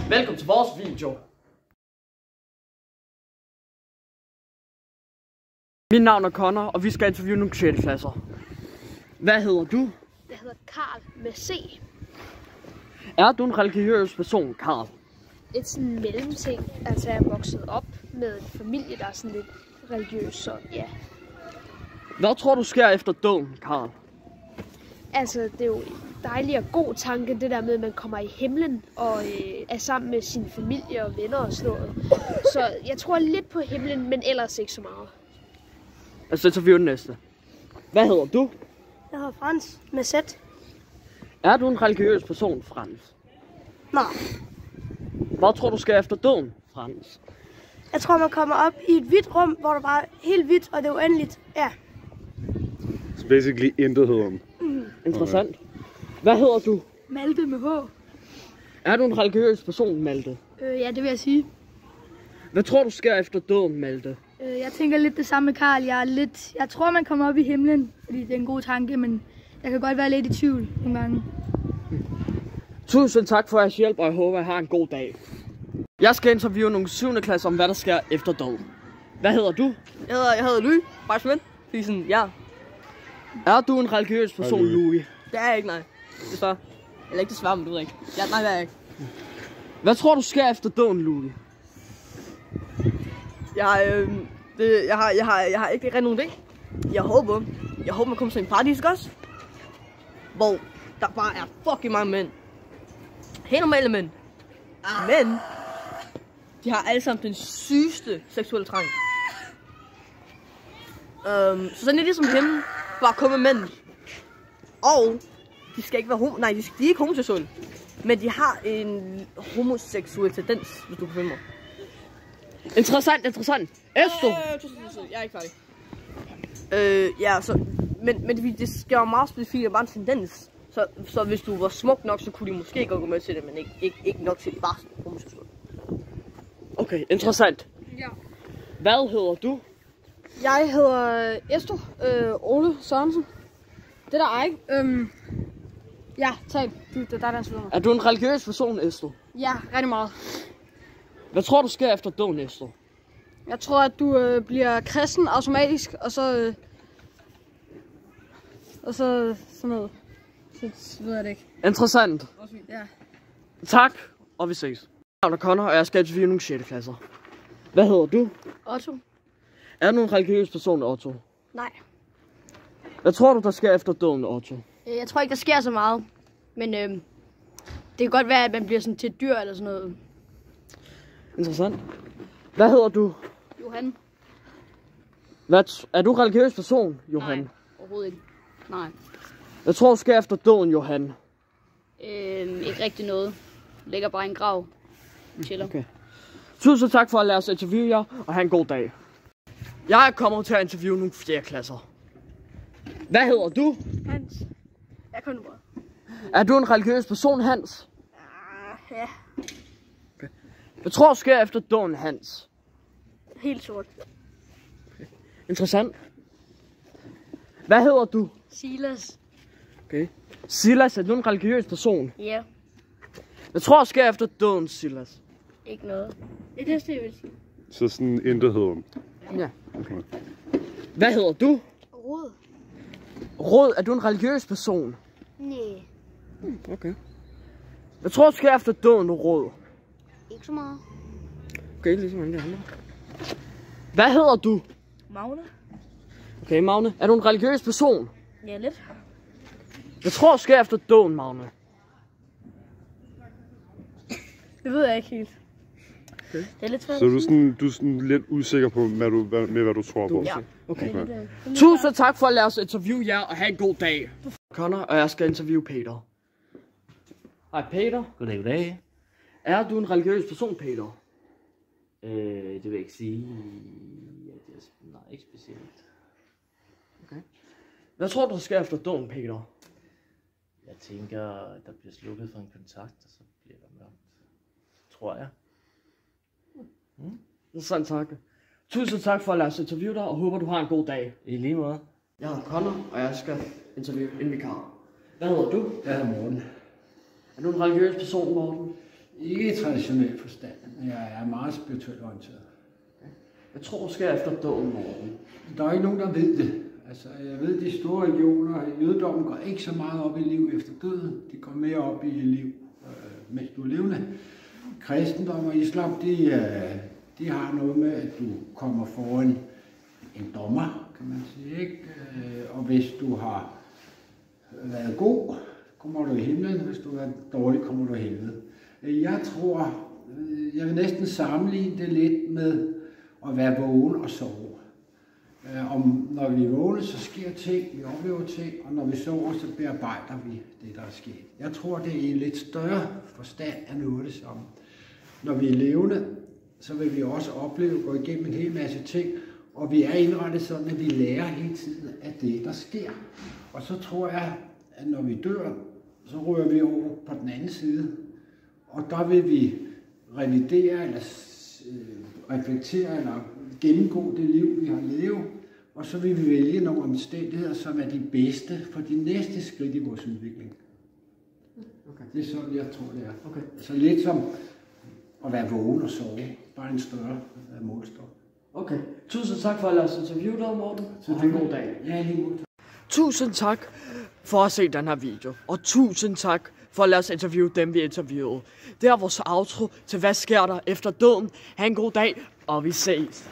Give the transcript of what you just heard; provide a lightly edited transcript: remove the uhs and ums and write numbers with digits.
Velkommen til vores video. Mit navn er Connor, og vi skal interviewe nogle 6. klasser. Hvad hedder du? Jeg hedder Karl med C. Er du en religiøs person, Karl? Et sådan mellemting. Altså jeg er vokset op med en familie, der er sådan lidt religiøs, så ja. Hvad tror du sker efter døden, Karl? Altså det er jo en dejlig og god tanke, det der med, at man kommer i himlen og er sammen med sin familie og venner og sådan noget. Så jeg tror lidt på himlen, men ellers ikke så meget. Altså interviewe den næste. Hvad hedder du? Jeg hedder Frans med Z. Er du en religiøs person, Frans? Nej. Hvad tror du sker efter døden, Frans? Jeg tror, man kommer op i et hvidt rum, hvor der bare er helt hvidt, og det er uendeligt. Ja. Så basically intet hedder den. Interessant. Hvad hedder du? Malte med H. Er du en religiøs person, Malte? Ja, det vil jeg sige. Hvad tror du sker efter døden, Malte? Jeg tænker lidt det samme med Karl. Jeg tror, man kommer op i himlen, fordi det er en god tanke, men jeg kan godt være lidt i tvivl nogle gange. Tusind tak for jeres hjælp, og jeg håber, I har en god dag. Jeg skal interviewe nogle 7. klasser om, hvad der sker efter døden. Hvad hedder du? Jeg hedder Louis. Bare sådan. Fordi sådan, ja. Er du en religiøs person, Louis? Det er jeg ikke, nej. Desværre. Eller ikke desværre, men du ved ikke. Ja, nej, det er jeg ikke. Hvad tror du sker efter døden, Louis? Jeg har ikke rigtig nogen idé. Jeg håber, man kommer til en paradis, ikke også? Hvor der bare er fucking mange mænd. Helt normale mænd. Men de har alle sammen den sygeste seksuelle trang. Så sådan er det som hende. Bare komme med mænd. Og de skal ikke være de er ikke homoseksuelle. Men de har en homoseksuel tendens, hvis du kan finde mig. Interessant. Esther! Jeg er ikke færdig. Ja, så, men det skal jo meget specifikt og bare en tendens. Så hvis du var smuk nok, så kunne de måske godt gå med til det, men ikke nok til det. Bare homoseksuelle. Okay, interessant. Ja. Hvad hedder du? Jeg hedder Esther Ole Sørensen. Det der er ikke. Ja, tal. Det er der slutter mig. Er du en religiøs person, Esther? Ja, rigtig meget. Hvad tror du sker efter døden, Esther? Jeg tror, at du bliver kristen automatisk, og så sådan noget. Så ved jeg det ikke. Interessant. Ja. Tak, og vi ses. Jeg er Connor, og jeg skal interviewe nogle 6. klasser. Hvad hedder du? Otto? Er du en religiøs person, Otto? Nej. Hvad tror du, der sker efter døden, Otto? Jeg tror ikke, der sker så meget. Men det kan godt være, at man bliver sådan til et dyr eller sådan noget. Interessant. Hvad hedder du? Johan? Er du en religiøs person, Johan? Nej, overhovedet ikke. Nej. Hvad tror du sker efter døden, Johan? Ikke rigtig noget. Ligger bare i en grav. Chiller. Okay. Tusind tak for at lade os interviewe jer, og have en god dag. Jeg er kommet til at interviewe nogle 4. klasser. Hvad hedder du? Hans? Jeg kan nu. Er du en religiøs person, Hans? Ja. Okay. Hvad tror du sker efter døden, Hans? Helt sort. Okay. Interessant. Hvad hedder du? Silas? Okay. Silas, er du en religiøs person? Ja. Hvad tror du sker efter døden, Silas? Ikke noget. Det er det, jeg vil sige. Så sådan intet hedder den. Ja. Okay. Hvad hedder du? Rod? Rod, er du en religiøs person? Nej. Okay. Hvad tror du sker efter døden, Rod? Ikke så meget. Okay, ligesom alle de andre. Hvad hedder du? Magne? Okay, Magne. Er du en religiøs person? Ja, lidt. Hvad tror du sker efter døden, Magne? Det ved jeg ikke helt. Okay. Det er lidt svært. Så du er sådan lidt usikker på, hvad du tror på? Ja. Okay. Tusind tak for at lade os interviewe jer, og have en god dag. Connor, og jeg skal interviewe Peter. Hej Peter. Goddag. Er du en religiøs person, Peter? Det vil jeg ikke sige. Ja, det er nej, ikke specielt. Okay. Hvad tror du, der sker efter døden, Peter? Jeg tænker, at der bliver slukket for en kontakt, og så bliver der mørkt. Tror jeg. Sådan tak. Tusind tak for at lade os interviewe dig, og håber du har en god dag. I lige måde. Jeg er Connor, og jeg skal interviewe en vikar. Hvad hedder du? Jeg hedder Morten. Er du en religiøs person, Morten? Ikke i traditionel forstand, men jeg er meget spirituelt orienteret. Jeg tror, du sker efter døden, Morten. Der er ikke nogen, der ved det. Altså, jeg ved, de store religioner, jødedommen går ikke så meget op i liv efter døden. De går mere op i liv, mens du er levende. Kristendom og islam, de har noget med, at du kommer foran en dommer, kan man sige, ikke? Og hvis du har været god, kommer du i himlen. Hvis du er dårlig, kommer du i helvede. Jeg vil næsten sammenligne det lidt med at være vågen og sove. Når vi er vågne, så sker ting, vi oplever ting, og når vi sover, så bearbejder vi det, der er sket. Jeg tror, det er i en lidt større forstand af noget det samme. Når vi er levende, så vil vi også opleve, gå igennem en hel masse ting, og vi er indrettet sådan, at vi lærer hele tiden af det, der sker. Og så tror jeg, at når vi dør, så rører vi over på den anden side, og der vil vi revidere, eller reflektere, eller gennemgå det liv, vi har levet, og så vil vi vælge nogle omstændigheder, som er de bedste for de næste skridt i vores udvikling. Okay. Det er sådan, jeg tror, det er. Okay. Så lidt som at være vågen og sove, bare en større målstok. Okay. Tusind tak for at lade os interviewe dig, Morten. Så det er en god dag. Ja, lige god. Tusind tak for at se den her video. Og tusind tak for at lade os interviewe dem, vi interviewede. Det er vores outro til Hvad sker der efter døden. Ha' en god dag, og vi ses.